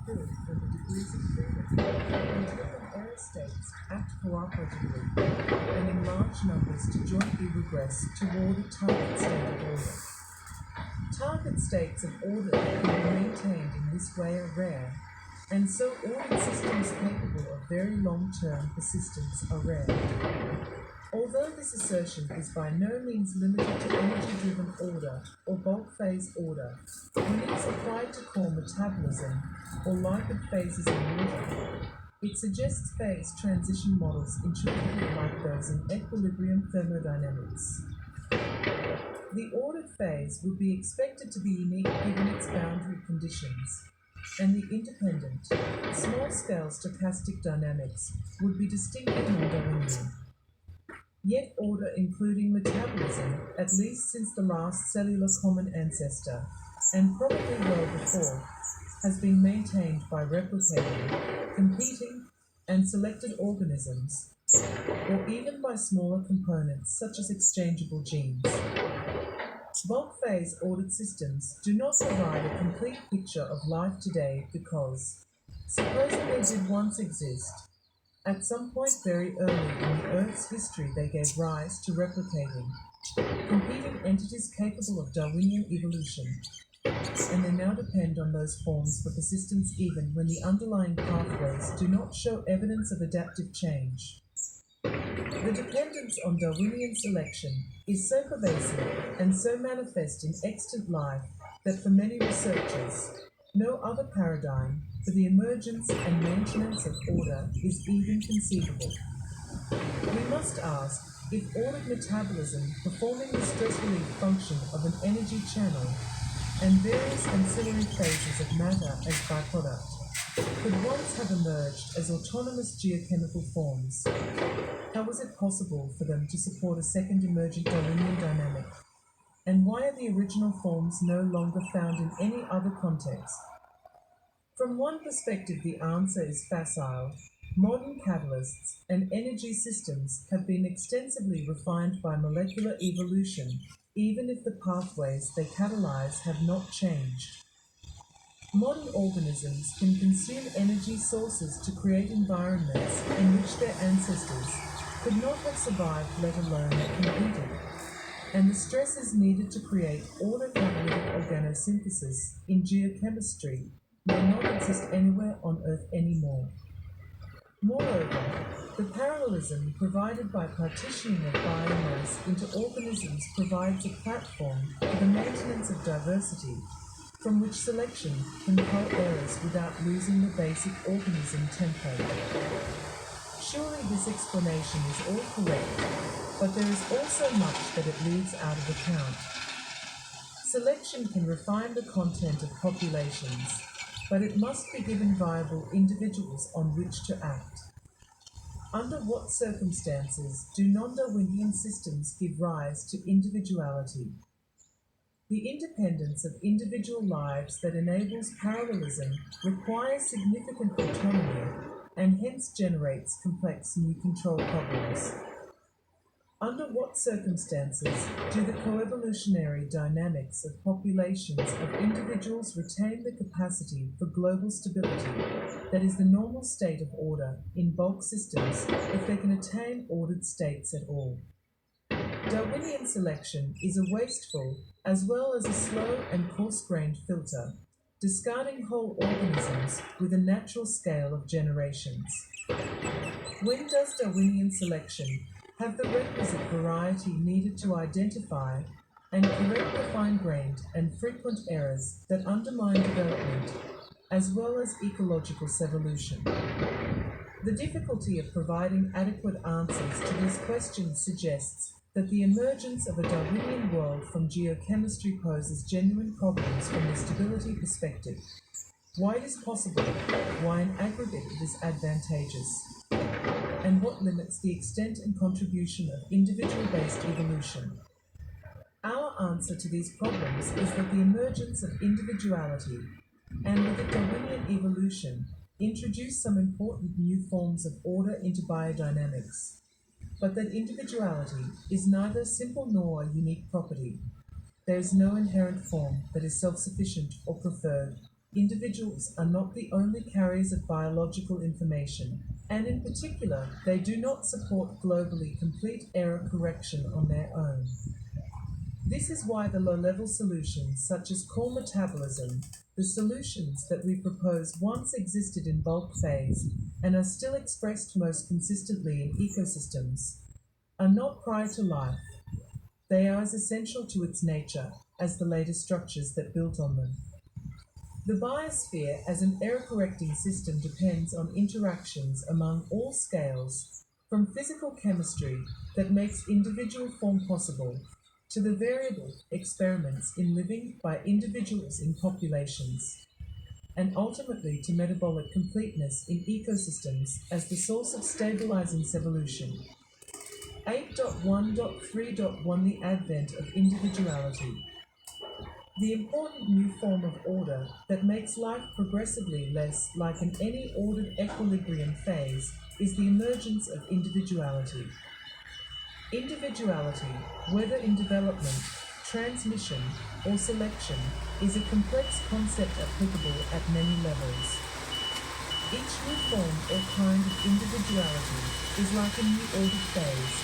good when the degrees of freedom when different error states act cooperatively and in large numbers to jointly regress toward a target state of order. Target states of order that can be maintained in this way are rare, and so ordered systems capable of very long-term persistence are rare. Although this assertion is by no means limited to energy-driven order or bulk phase order, when it is applied to core metabolism or lipid phases in water, it suggests phase transition models intricately like those in equilibrium thermodynamics. The ordered phase would be expected to be unique given its boundary conditions, and the independent, small-scale stochastic dynamics would be distinctly non-Darwinian. Yet order including metabolism, at least since the last cellular common ancestor, and probably well before, has been maintained by replicating, competing, and selected organisms, or even by smaller components such as exchangeable genes. Bulk phase ordered systems do not provide a complete picture of life today because, supposing they did once exist, at some point very early in the Earth's history they gave rise to replicating, competing entities capable of Darwinian evolution, and they now depend on those forms for persistence even when the underlying pathways do not show evidence of adaptive change. The dependence on Darwinian selection is so pervasive and so manifest in extant life that for many researchers, no other paradigm for the emergence and maintenance of order is even conceivable. We must ask if ordered metabolism performing the stress relief function of an energy channel and various ancillary phases of matter as byproduct could once have emerged as autonomous geochemical forms. How was it possible for them to support a second emergent Darwinian dynamic? And why are the original forms no longer found in any other context? From one perspective, the answer is facile. Modern catalysts and energy systems have been extensively refined by molecular evolution, even if the pathways they catalyze have not changed. Modern organisms can consume energy sources to create environments in which their ancestors could not have survived, let alone competed. And the stresses needed to create order catalytic organosynthesis in geochemistry may not exist anywhere on Earth anymore. Moreover, the parallelism provided by partitioning of biomass into organisms provides a platform for the maintenance of diversity, from which selection can cull errors without losing the basic organism template. Surely this explanation is all correct, but there is also much that it leaves out of account. Selection can refine the content of populations, but it must be given viable individuals on which to act. Under what circumstances do non-Darwinian systems give rise to individuality? The independence of individual lives that enables parallelism requires significant autonomy and hence generates complex new control problems. Under what circumstances do the coevolutionary dynamics of populations of individuals retain the capacity for global stability that is the normal state of order in bulk systems if they can attain ordered states at all? Darwinian selection is a wasteful as well as a slow and coarse-grained filter, discarding whole organisms with a natural scale of generations. When does Darwinian selection have the requisite variety needed to identify and correct the fine-grained and frequent errors that undermine development, as well as ecological evolution? The difficulty of providing adequate answers to these questions suggests that the emergence of a Darwinian world from geochemistry poses genuine problems from the stability perspective. Why it is possible, why in aggregate it is advantageous, and what limits the extent and contribution of individual-based evolution. Our answer to these problems is that the emergence of individuality and with it Darwinian evolution introduced some important new forms of order into biodynamics, but that individuality is neither simple nor a unique property. There is no inherent form that is self-sufficient or preferred, individuals are not the only carriers of biological information, and in particular, they do not support globally complete error correction on their own. This is why the low-level solutions, such as core metabolism, the solutions that we propose once existed in bulk phase and are still expressed most consistently in ecosystems, are not prior to life. They are as essential to its nature as the later structures that built on them. The biosphere as an error-correcting system depends on interactions among all scales, from physical chemistry that makes individual form possible to the variable experiments in living by individuals in populations, and ultimately to metabolic completeness in ecosystems as the source of stabilizing evolution. 8.1.3.1 The advent of individuality. The important new form of order that makes life progressively less like an any ordered equilibrium phase is the emergence of individuality. Individuality, whether in development, transmission, or selection, is a complex concept applicable at many levels. Each new form or kind of individuality is like a new ordered phase,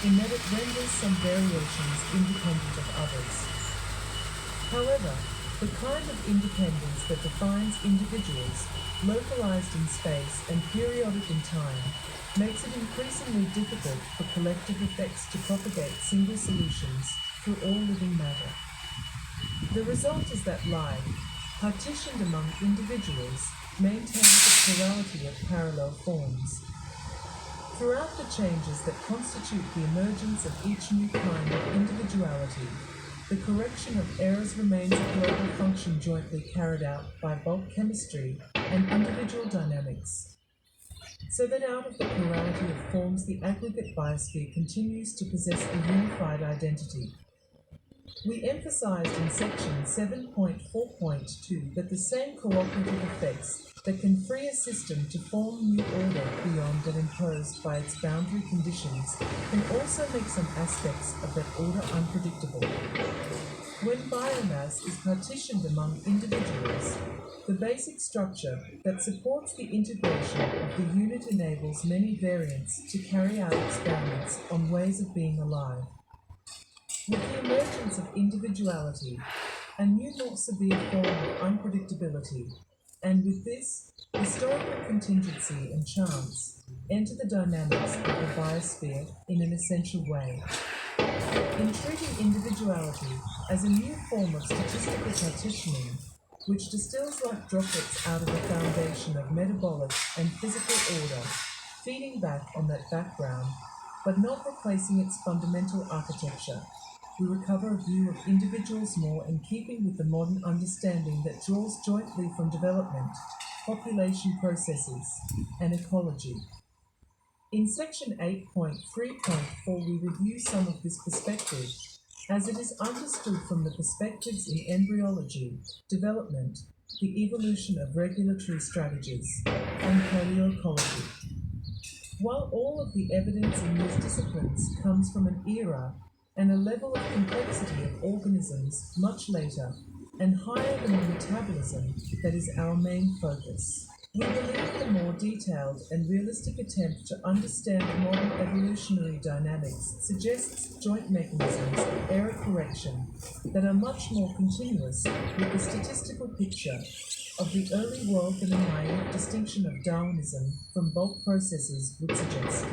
in that it renders some variations independent of others. However, the kind of independence that defines individuals, localized in space and periodic in time, makes it increasingly difficult for collective effects to propagate single solutions through all living matter. The result is that life, partitioned among individuals, maintains a plurality of parallel forms. Throughout the changes that constitute the emergence of each new kind of individuality, the correction of errors remains a global function jointly carried out by bulk chemistry and individual dynamics, so that out of the plurality of forms the aggregate biosphere continues to possess a unified identity. We emphasized in section 7.4.2 that the same cooperative effects that can free a system to form new order beyond that imposed by its boundary conditions can also make some aspects of that order unpredictable. When biomass is partitioned among individuals, the basic structure that supports the integration of the unit enables many variants to carry out experiments on ways of being alive. With the emergence of individuality, a new more severe form of unpredictability, and with this, historical contingency and chance enter the dynamics of the biosphere in an essential way. In treating individuality as a new form of statistical partitioning, which distills like droplets out of a foundation of metabolic and physical order, feeding back on that background, but not replacing its fundamental architecture, we recover a view of individuals more in keeping with the modern understanding that draws jointly from development, population processes, and ecology. In section 8.3.4 we review some of this perspective, as it is understood from the perspectives in embryology, development, the evolution of regulatory strategies, and paleoecology. While all of the evidence in these disciplines comes from an era and a level of complexity of organisms much later and higher than the metabolism that is our main focus, we believe the more detailed and realistic attempt to understand modern evolutionary dynamics suggests joint mechanisms of error correction that are much more continuous with the statistical picture of the early world than a naive distinction of Darwinism from bulk processes would suggest.